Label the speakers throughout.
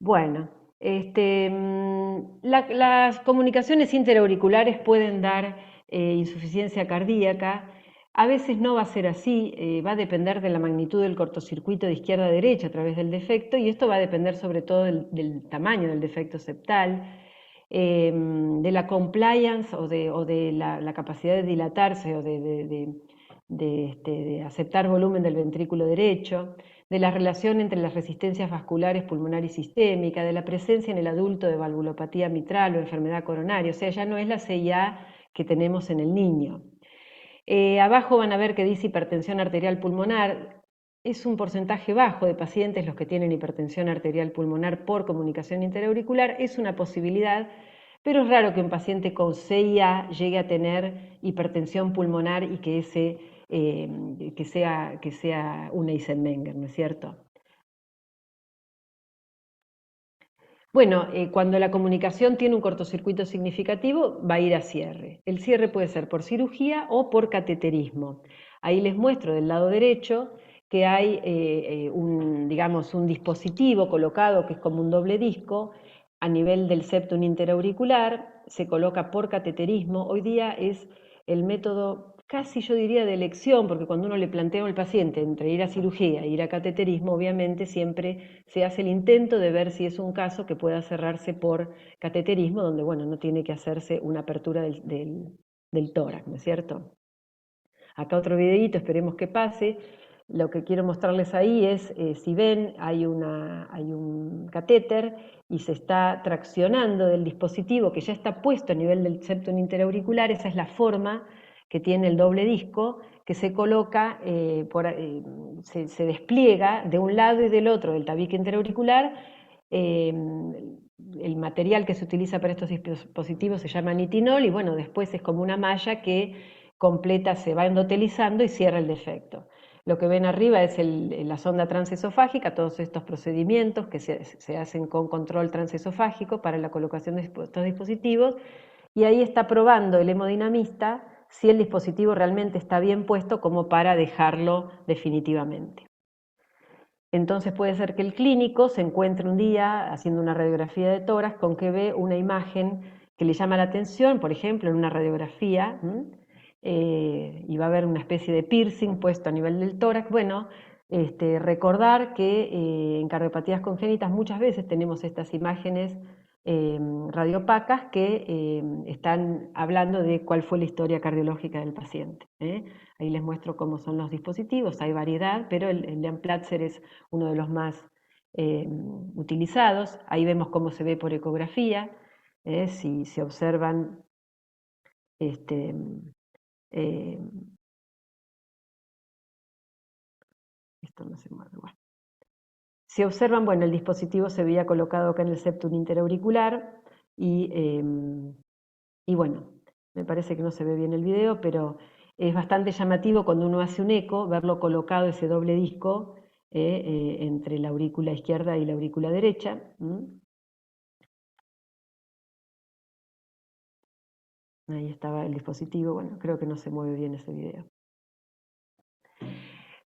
Speaker 1: Bueno, las comunicaciones interauriculares pueden dar insuficiencia cardíaca. A veces no va a ser así, va a depender de la magnitud del cortocircuito de izquierda a derecha a través del defecto, y esto va a depender sobre todo del tamaño del defecto septal, de la compliance o de la capacidad de dilatarse o de aceptar volumen del ventrículo derecho, de la relación entre las resistencias vasculares pulmonar y sistémica, de la presencia en el adulto de valvulopatía mitral o enfermedad coronaria. O sea, ya no es la CIA que tenemos en el niño. Abajo van a ver que dice hipertensión arterial pulmonar. Es un porcentaje bajo de pacientes los que tienen hipertensión arterial pulmonar por comunicación interauricular. Es una posibilidad, pero es raro que un paciente con CIA llegue a tener hipertensión pulmonar y que sea un Eisenmenger, ¿no es cierto? Bueno, cuando la comunicación tiene un cortocircuito significativo, va a ir a cierre. El cierre puede ser por cirugía o por cateterismo. Ahí les muestro del lado derecho que hay digamos, un dispositivo colocado que es como un doble disco a nivel del septum interauricular, se coloca por cateterismo. Hoy día es el método casi yo diría de elección, porque cuando uno le plantea al paciente entre ir a cirugía e ir a cateterismo, obviamente siempre se hace el intento de ver si es un caso que pueda cerrarse por cateterismo, donde bueno, no tiene que hacerse una apertura del tórax, ¿no es cierto? Acá otro videito, esperemos que pase. Lo que quiero mostrarles ahí es, si ven, hay un catéter y se está traccionando del dispositivo que ya está puesto a nivel del septum interauricular. Esa es la forma que tiene el doble disco, que se coloca, se despliega de un lado y del otro del tabique interauricular. eh, el material que se utiliza para estos dispositivos se llama nitinol y bueno, después es como una malla que completa, se va endotelizando y cierra el defecto. Lo que ven arriba es la sonda transesofágica, todos estos procedimientos que se hacen con control transesofágico para la colocación de estos dispositivos, y ahí está probando el hemodinamista si el dispositivo realmente está bien puesto como para dejarlo definitivamente. Entonces puede ser que el clínico se encuentre un día haciendo una radiografía de tórax con que ve una imagen que le llama la atención, por ejemplo, en una radiografía, y va a haber una especie de piercing puesto a nivel del tórax. Bueno, recordar que en cardiopatías congénitas muchas veces tenemos estas imágenes radiopacas que están hablando de cuál fue la historia cardiológica del paciente. Ahí les muestro cómo son los dispositivos, hay variedad, pero el de Amplatzer es uno de los más utilizados. Ahí vemos cómo se ve por ecografía, si se observan este, eh, esto no se mueve, bueno. Si observan, bueno, el dispositivo se veía colocado acá en el septum interauricular y bueno, me parece que no se ve bien el video, pero es bastante llamativo cuando uno hace un eco, verlo colocado ese doble disco entre la aurícula izquierda y la aurícula derecha. Ahí estaba el dispositivo, bueno, creo que no se mueve bien ese video.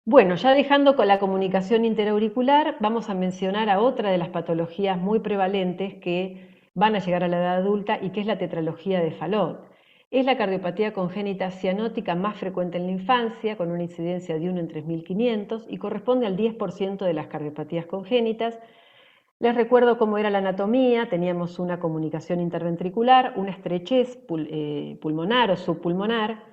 Speaker 1: Bueno, ya dejando con la comunicación interauricular, vamos a mencionar a otra de las patologías muy prevalentes que van a llegar a la edad adulta y que es la tetralogía de Fallot. Es la cardiopatía congénita cianótica más frecuente en la infancia, con una incidencia de 1 en 3.500 y corresponde al 10% de las cardiopatías congénitas. Les recuerdo cómo era la anatomía: teníamos una comunicación interventricular, una estrechez pulmonar o subpulmonar,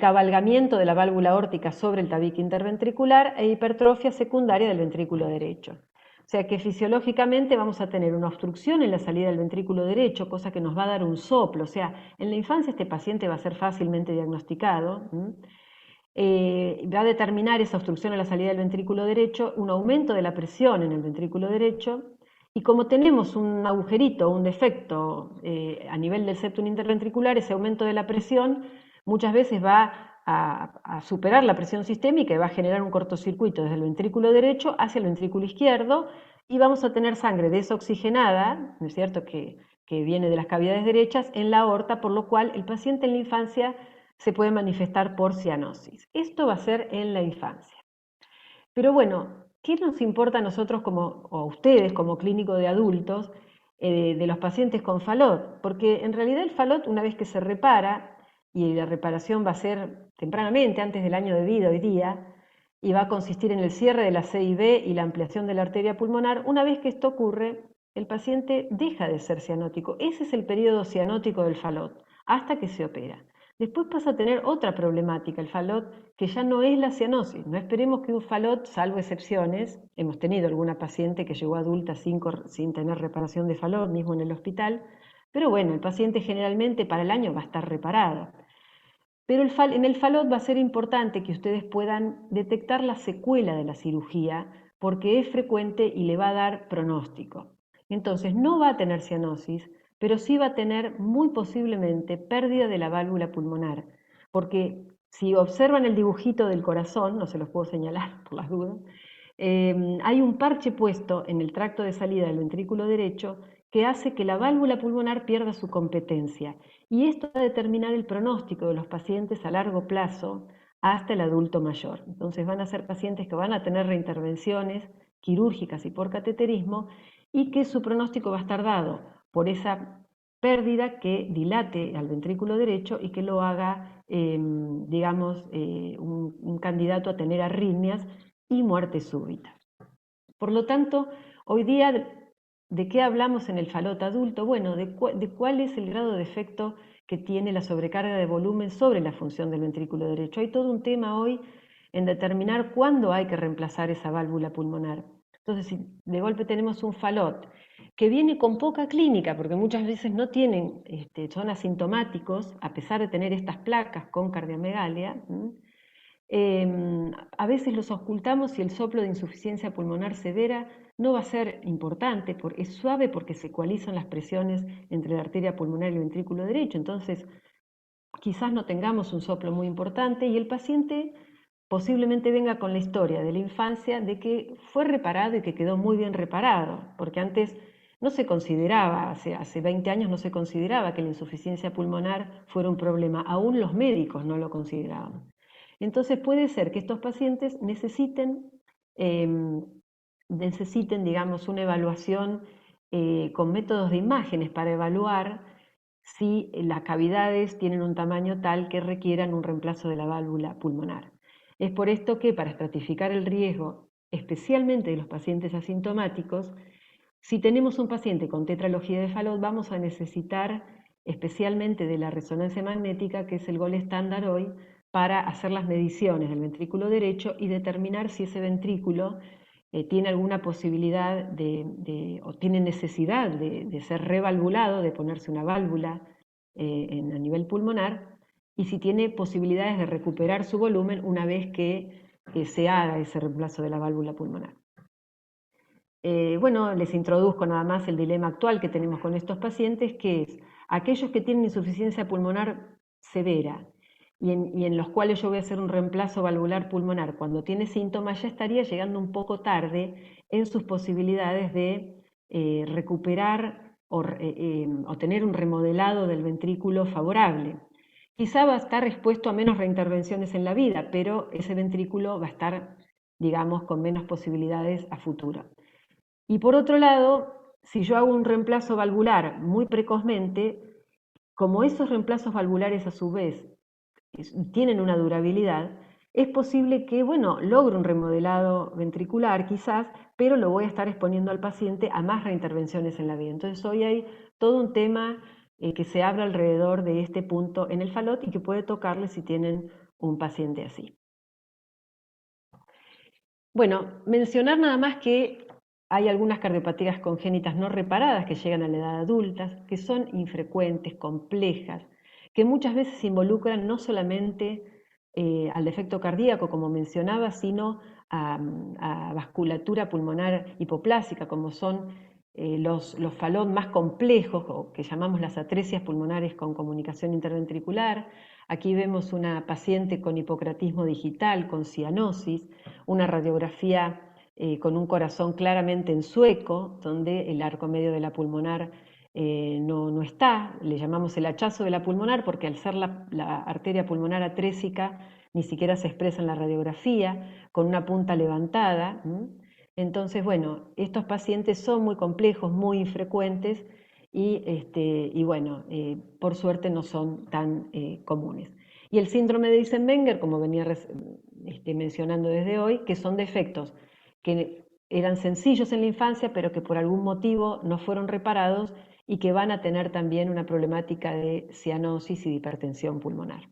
Speaker 1: cabalgamiento de la válvula aórtica sobre el tabique interventricular e hipertrofia secundaria del ventrículo derecho. O sea que fisiológicamente vamos a tener una obstrucción en la salida del ventrículo derecho, cosa que nos va a dar un soplo. O sea, en la infancia este paciente va a ser fácilmente diagnosticado. Va a determinar esa obstrucción a la salida del ventrículo derecho un aumento de la presión en el ventrículo derecho, y como tenemos un agujerito, un defecto a nivel del septum interventricular, ese aumento de la presión muchas veces va a superar la presión sistémica y va a generar un cortocircuito desde el ventrículo derecho hacia el ventrículo izquierdo, y vamos a tener sangre desoxigenada, ¿no es cierto?, que viene de las cavidades derechas en la aorta, por lo cual el paciente en la infancia se puede manifestar por cianosis. Esto va a ser en la infancia. Pero bueno, ¿qué nos importa a nosotros o a ustedes como clínico de adultos de los pacientes con FALOT? Porque en realidad el FALOT, una vez que se repara, y la reparación va a ser tempranamente, antes del año de vida hoy día, y va a consistir en el cierre de la CIB y la ampliación de la arteria pulmonar, una vez que esto ocurre, el paciente deja de ser cianótico. Ese es el periodo cianótico del FALOT, hasta que se opera. Después pasa a tener otra problemática, el FALOT, que ya no es la cianosis. No esperemos que un FALOT, salvo excepciones, hemos tenido alguna paciente que llegó adulta sin tener reparación de FALOT, mismo en el hospital, pero bueno, el paciente generalmente para el año va a estar reparado. Pero en el FALOT va a ser importante que ustedes puedan detectar la secuela de la cirugía, porque es frecuente y le va a dar pronóstico. Entonces, no va a tener cianosis, pero sí va a tener muy posiblemente pérdida de la válvula pulmonar, porque si observan el dibujito del corazón, no se los puedo señalar por las dudas, hay un parche puesto en el tracto de salida del ventrículo derecho que hace que la válvula pulmonar pierda su competencia. Y esto va a determinar el pronóstico de los pacientes a largo plazo hasta el adulto mayor. Entonces van a ser pacientes que van a tener reintervenciones quirúrgicas y por cateterismo y que su pronóstico va a estar dado por esa pérdida que dilate al ventrículo derecho y que lo haga, digamos, un candidato a tener arritmias y muerte súbita. Por lo tanto, hoy día, ¿de qué hablamos en el FALOT adulto? Bueno, de cuál es el grado de efecto que tiene la sobrecarga de volumen sobre la función del ventrículo derecho. Hay todo un tema hoy en determinar cuándo hay que reemplazar esa válvula pulmonar. Entonces, si de golpe tenemos un FALOT que viene con poca clínica, porque muchas veces no tienen, son asintomáticos, a pesar de tener estas placas con cardiomegalia, a veces los ocultamos y el soplo de insuficiencia pulmonar severa no va a ser importante, porque es suave porque se ecualizan las presiones entre la arteria pulmonar y el ventrículo derecho, entonces quizás no tengamos un soplo muy importante y el paciente posiblemente venga con la historia de la infancia de que fue reparado y que quedó muy bien reparado, porque antes no se consideraba, hace 20 años no se consideraba que la insuficiencia pulmonar fuera un problema, aún los médicos no lo consideraban. Entonces puede ser que estos pacientes necesiten, digamos, una evaluación con métodos de imágenes para evaluar si las cavidades tienen un tamaño tal que requieran un reemplazo de la válvula pulmonar. Es por esto que para estratificar el riesgo, especialmente de los pacientes asintomáticos, si tenemos un paciente con tetralogía de Fallot, vamos a necesitar especialmente de la resonancia magnética, que es el gol estándar hoy, para hacer las mediciones del ventrículo derecho y determinar si ese ventrículo tiene alguna posibilidad o tiene necesidad de ser revalvulado, de ponerse una válvula a nivel pulmonar, y si tiene posibilidades de recuperar su volumen una vez que se haga ese reemplazo de la válvula pulmonar. Bueno, les introduzco nada más el dilema actual que tenemos con estos pacientes, que es aquellos que tienen insuficiencia pulmonar severa y en los cuales yo voy a hacer un reemplazo valvular pulmonar cuando tiene síntomas, ya estaría llegando un poco tarde en sus posibilidades de recuperar o tener un remodelado del ventrículo favorable. Quizá va a estar expuesto a menos reintervenciones en la vida, pero ese ventrículo va a estar, digamos, con menos posibilidades a futuro. Y por otro lado, si yo hago un reemplazo valvular muy precozmente, como esos reemplazos valvulares a su vez tienen una durabilidad, es posible que, bueno, logre un remodelado ventricular quizás, pero lo voy a estar exponiendo al paciente a más reintervenciones en la vida. Entonces hoy hay todo un tema que se habla alrededor de este punto en el FALOT y que puede tocarle si tienen un paciente así. Bueno, mencionar nada más que hay algunas cardiopatías congénitas no reparadas que llegan a la edad adulta, que son infrecuentes, complejas, que muchas veces involucran no solamente al defecto cardíaco, como mencionaba, sino a vasculatura pulmonar hipoplásica, como son los FALOT más complejos, o que llamamos las atresias pulmonares con comunicación interventricular. Aquí vemos una paciente con hipocratismo digital, con cianosis, una radiografía con un corazón claramente en sueco, donde el arco medio de la pulmonar no está, le llamamos el hachazo de la pulmonar porque al ser la arteria pulmonar atrésica ni siquiera se expresa en la radiografía, con una punta levantada. Entonces, bueno, estos pacientes son muy complejos, muy infrecuentes y bueno, por suerte no son tan comunes. Y el síndrome de Eisenmenger, como venía mencionando desde hoy, que son defectos que eran sencillos en la infancia, pero que por algún motivo no fueron reparados y que van a tener también una problemática de cianosis y de hipertensión pulmonar.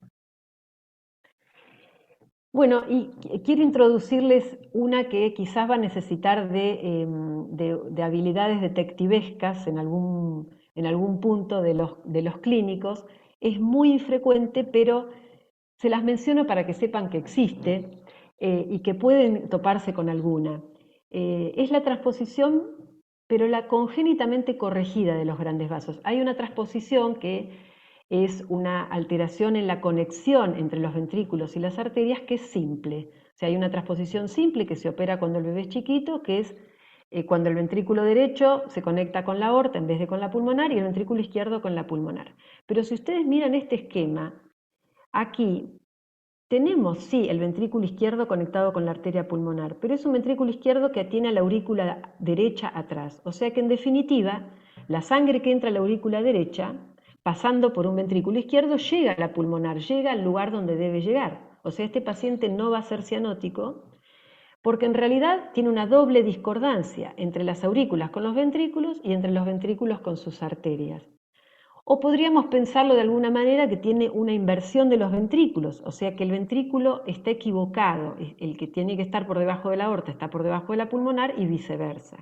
Speaker 1: Bueno, y quiero introducirles una que quizás va a necesitar de habilidades detectivescas en algún punto de los clínicos. Es muy infrecuente, pero se las menciono para que sepan que existe y que pueden toparse con alguna. Es la transposición, pero la congénitamente corregida de los grandes vasos. Hay una transposición que es una alteración en la conexión entre los ventrículos y las arterias que es simple. O sea, hay una transposición simple que se opera cuando el bebé es chiquito, que es cuando el ventrículo derecho se conecta con la aorta en vez de con la pulmonar y el ventrículo izquierdo con la pulmonar. Pero si ustedes miran este esquema, aquí tenemos, sí, el ventrículo izquierdo conectado con la arteria pulmonar, pero es un ventrículo izquierdo que tiene a la aurícula derecha atrás. O sea que en definitiva, la sangre que entra a la aurícula derecha, pasando por un ventrículo izquierdo, llega a la pulmonar, llega al lugar donde debe llegar. O sea, este paciente no va a ser cianótico porque en realidad tiene una doble discordancia entre las aurículas con los ventrículos y entre los ventrículos con sus arterias. O podríamos pensarlo de alguna manera que tiene una inversión de los ventrículos, o sea que el ventrículo está equivocado, el que tiene que estar por debajo de la aorta está por debajo de la pulmonar y viceversa.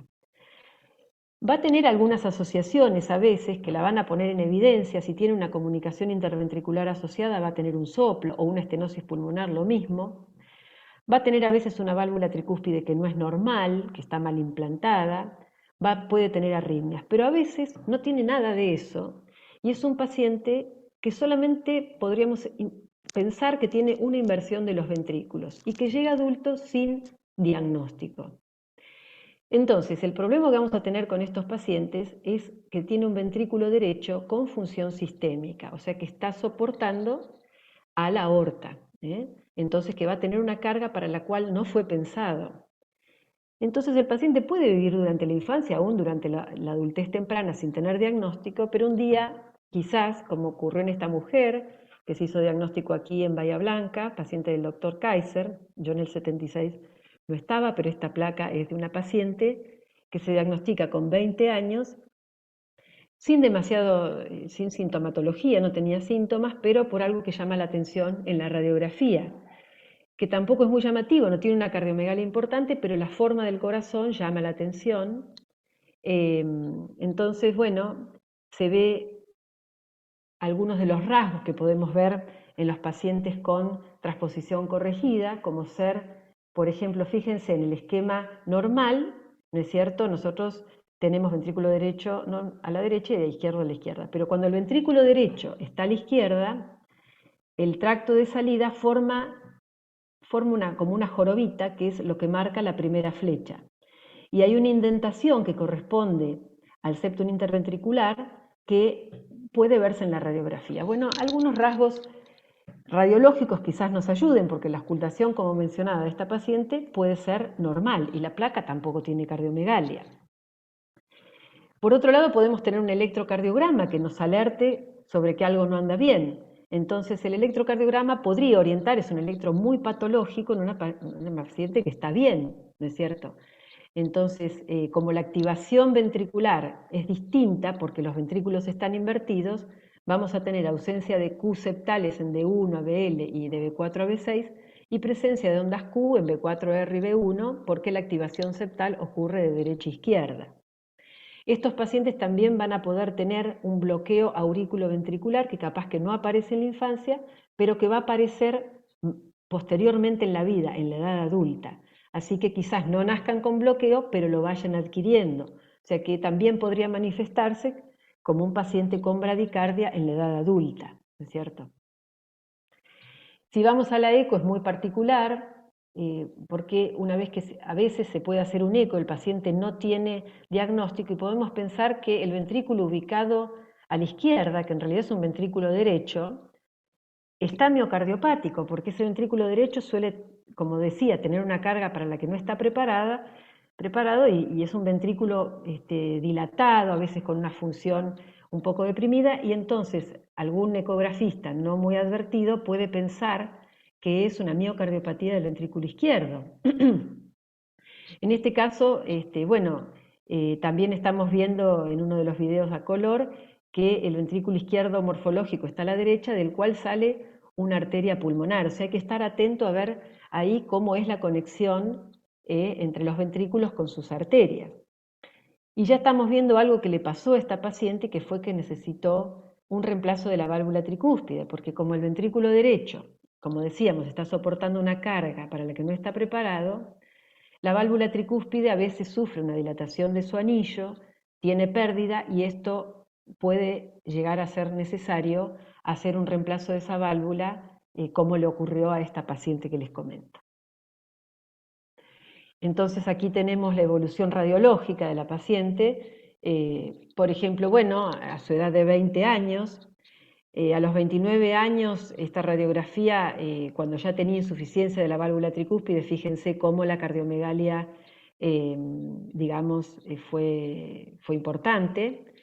Speaker 1: Va a tener algunas asociaciones a veces que la van a poner en evidencia, si tiene una comunicación interventricular asociada va a tener un soplo o una estenosis pulmonar, lo mismo. Va a tener a veces una válvula tricúspide que no es normal, que está mal implantada, puede tener arritmias, pero a veces no tiene nada de eso y es un paciente que solamente podríamos pensar que tiene una inversión de los ventrículos y que llega adulto sin diagnóstico. Entonces, el problema que vamos a tener con estos pacientes es que tiene un ventrículo derecho con función sistémica, o sea que está soportando a la aorta, entonces que va a tener una carga para la cual no fue pensado. Entonces el paciente puede vivir durante la infancia, aún durante la adultez temprana, sin tener diagnóstico, pero un día, quizás, como ocurrió en esta mujer, que se hizo diagnóstico aquí en Bahía Blanca, paciente del doctor Kaiser, yo en el 76 no estaba, pero esta placa es de una paciente que se diagnostica con 20 años, sin sintomatología, no tenía síntomas, pero por algo que llama la atención en la radiografía, que tampoco es muy llamativo, no tiene una cardiomegalia importante, pero la forma del corazón llama la atención. Entonces, bueno, se ve algunos de los rasgos que podemos ver en los pacientes con transposición corregida, como ser, por ejemplo, fíjense en el esquema normal, ¿no es cierto? Nosotros tenemos ventrículo derecho a la derecha y de izquierdo a la izquierda, pero cuando el ventrículo derecho está a la izquierda, el tracto de salida forma como una jorobita, que es lo que marca la primera flecha. Y hay una indentación que corresponde al septum interventricular que puede verse en la radiografía. Bueno, algunos rasgos radiológicos quizás nos ayuden porque la auscultación, como mencionaba, de esta paciente puede ser normal y la placa tampoco tiene cardiomegalia. Por otro lado, podemos tener un electrocardiograma que nos alerte sobre que algo no anda bien. Entonces, el electrocardiograma podría orientar, es un electro muy patológico en una paciente que está bien, ¿no es cierto? Entonces, como la activación ventricular es distinta porque los ventrículos están invertidos, vamos a tener ausencia de Q septales en D1 a BL y de B4 a B6 y presencia de ondas Q en B4R y B1 porque la activación septal ocurre de derecha a izquierda. Estos pacientes también van a poder tener un bloqueo aurículo-ventricular que capaz que no aparece en la infancia, pero que va a aparecer posteriormente en la vida, en la edad adulta. Así que quizás no nazcan con bloqueo, pero lo vayan adquiriendo. O sea que también podría manifestarse como un paciente con bradicardia en la edad adulta, ¿no es cierto? Si vamos a la eco es muy particular, porque una vez que a veces se puede hacer un eco, el paciente no tiene diagnóstico y podemos pensar que el ventrículo ubicado a la izquierda, que en realidad es un ventrículo derecho, está miocardiopático, porque ese ventrículo derecho suele, como decía, tener una carga para la que no está preparada, preparado y es un ventrículo dilatado, a veces con una función un poco deprimida, y entonces algún ecografista no muy advertido puede pensar que es una miocardiopatía del ventrículo izquierdo. En este caso, bueno, también estamos viendo en uno de los videos a color que el ventrículo izquierdo morfológico está a la derecha, del cual sale una arteria pulmonar. O sea, hay que estar atento a ver ahí cómo es la conexión entre los ventrículos con sus arterias. Y ya estamos viendo algo que le pasó a esta paciente, que fue que necesitó un reemplazo de la válvula tricúspide, porque como el ventrículo derecho, como decíamos, está soportando una carga para la que no está preparado, la válvula tricúspide a veces sufre una dilatación de su anillo, tiene pérdida y esto puede llegar a ser necesario hacer un reemplazo de esa válvula, como le ocurrió a esta paciente que les comento. Entonces aquí tenemos la evolución radiológica de la paciente. Por ejemplo, bueno, a su edad de 20 años, a los 29 años, esta radiografía, cuando ya tenía insuficiencia de la válvula tricúspide, fíjense cómo la cardiomegalia, digamos, fue importante.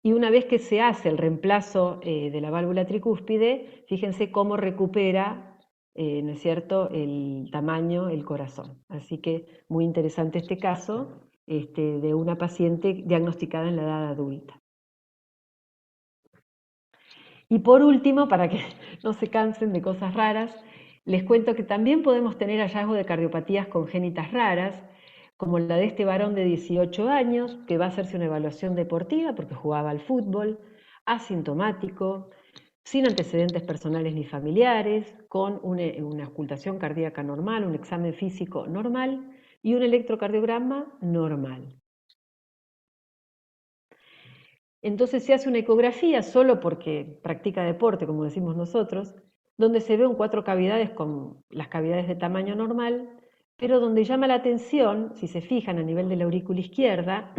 Speaker 1: Y una vez que se hace el reemplazo de la válvula tricúspide, fíjense cómo recupera, ¿no es cierto?, el tamaño, el corazón. Así que muy interesante este caso de una paciente diagnosticada en la edad adulta. Y por último, para que no se cansen de cosas raras, les cuento que también podemos tener hallazgos de cardiopatías congénitas raras, como la de este varón de 18 años, que va a hacerse una evaluación deportiva porque jugaba al fútbol, asintomático, sin antecedentes personales ni familiares, con una ocultación cardíaca normal, un examen físico normal y un electrocardiograma normal. Entonces se hace una ecografía solo porque practica deporte, como decimos nosotros, donde se ven 4 cavidades con las cavidades de tamaño normal, pero donde llama la atención, si se fijan a nivel de la aurícula izquierda,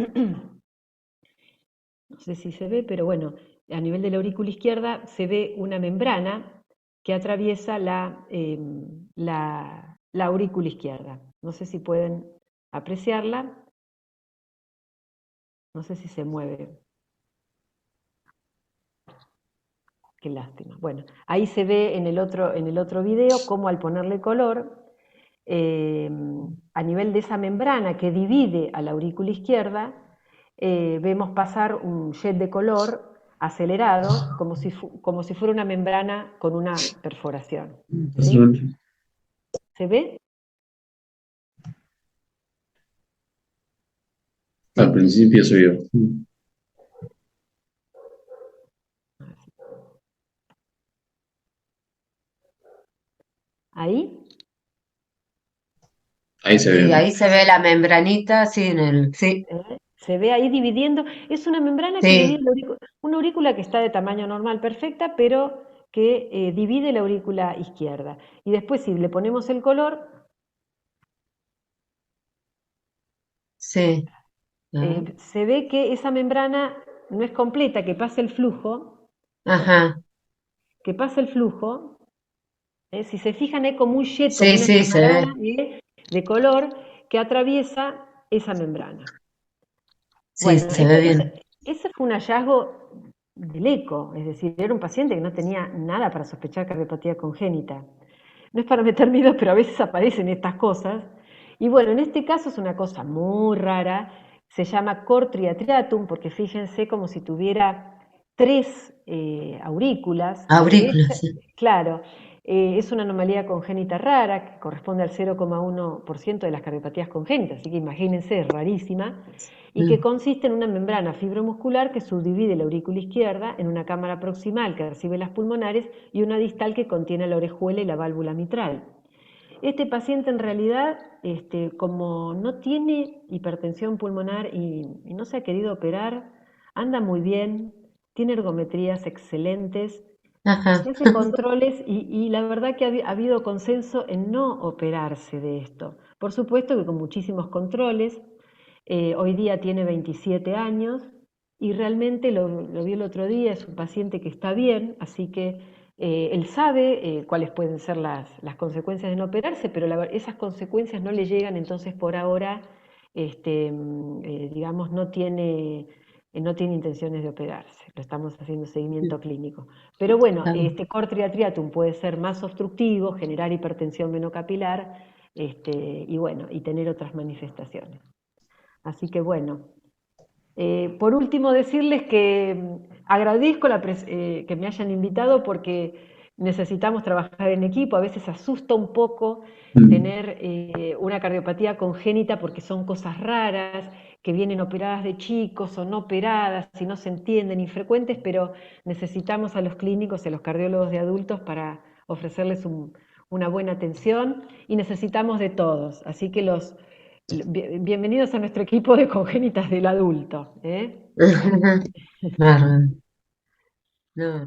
Speaker 1: no sé si se ve, pero bueno, a nivel de la aurícula izquierda se ve una membrana que atraviesa la aurícula izquierda. No sé si pueden apreciarla, no sé si se mueve. Qué lástima. Bueno, ahí se ve en el otro video cómo al ponerle color, a nivel de esa membrana que divide a la aurícula izquierda, vemos pasar un jet de color acelerado, como si fuera una membrana con una perforación. ¿Sí? ¿Se ve?
Speaker 2: Al principio soy yo.
Speaker 1: ¿Ahí?
Speaker 2: Ahí se
Speaker 3: Sí,
Speaker 2: ve.
Speaker 3: ahí se ve la membranita, sí, sí,
Speaker 1: Se ve ahí dividiendo. Es una membrana que divide
Speaker 3: sí,
Speaker 1: una aurícula que está de tamaño normal perfecta, pero que divide la aurícula izquierda. Y después, si le ponemos el color,
Speaker 3: sí. Ah,
Speaker 1: se ve que esa membrana no es completa,
Speaker 3: ajá,
Speaker 1: que pasa el flujo. Si se fijan, hay como un jet, como
Speaker 3: sí,
Speaker 1: una
Speaker 3: sí, se
Speaker 1: llamarada
Speaker 3: ve.
Speaker 1: de color que atraviesa esa membrana.
Speaker 3: Sí,
Speaker 1: Bueno,
Speaker 3: se ve bien.
Speaker 1: ese fue un hallazgo del eco, es decir, era un paciente que no tenía nada para sospechar cardiopatía congénita. No es para meter miedo, pero a veces aparecen estas cosas. Y bueno, en este caso es una cosa muy rara, se llama cor triatriatum, porque fíjense como si tuviera 3 aurículas, que es,
Speaker 3: Aurículas, sí.
Speaker 1: claro, es una anomalía congénita rara, que corresponde al 0,1% de las cardiopatías congénitas, así que imagínense, es rarísima, y que
Speaker 3: Mm,
Speaker 1: consiste en una membrana fibromuscular que subdivide la aurícula izquierda en una cámara proximal que recibe las pulmonares y una distal que contiene la orejuela y la válvula mitral. Este paciente en realidad, como no tiene hipertensión pulmonar y no se ha querido operar, anda muy bien, tiene ergometrías excelentes,
Speaker 3: ajá,
Speaker 1: se hace controles y la verdad que ha habido consenso en no operarse de esto. Por supuesto que con muchísimos controles, hoy día tiene 27 años y realmente lo vi el otro día, es un paciente que está bien, así que él sabe cuáles pueden ser las consecuencias de no operarse, pero esas consecuencias no le llegan entonces por ahora digamos, no tiene intenciones de operarse. Lo estamos haciendo seguimiento clínico. Pero bueno,
Speaker 3: Claro.
Speaker 1: este core triatriatum puede ser más obstructivo, generar hipertensión venocapilar, y bueno, y tener otras manifestaciones. Así que bueno, por último, decirles que agradezco que me hayan invitado porque necesitamos trabajar en equipo. A veces asusta un poco
Speaker 2: Mm.
Speaker 1: tener una cardiopatía congénita porque son cosas raras, que vienen operadas de chicos o no operadas, y no se entienden, infrecuentes, pero necesitamos a los clínicos y a los cardiólogos de adultos para ofrecerles una buena atención, y necesitamos de todos. Así que bienvenidos a nuestro equipo de congénitas del adulto, ¿eh?
Speaker 3: Claro. No,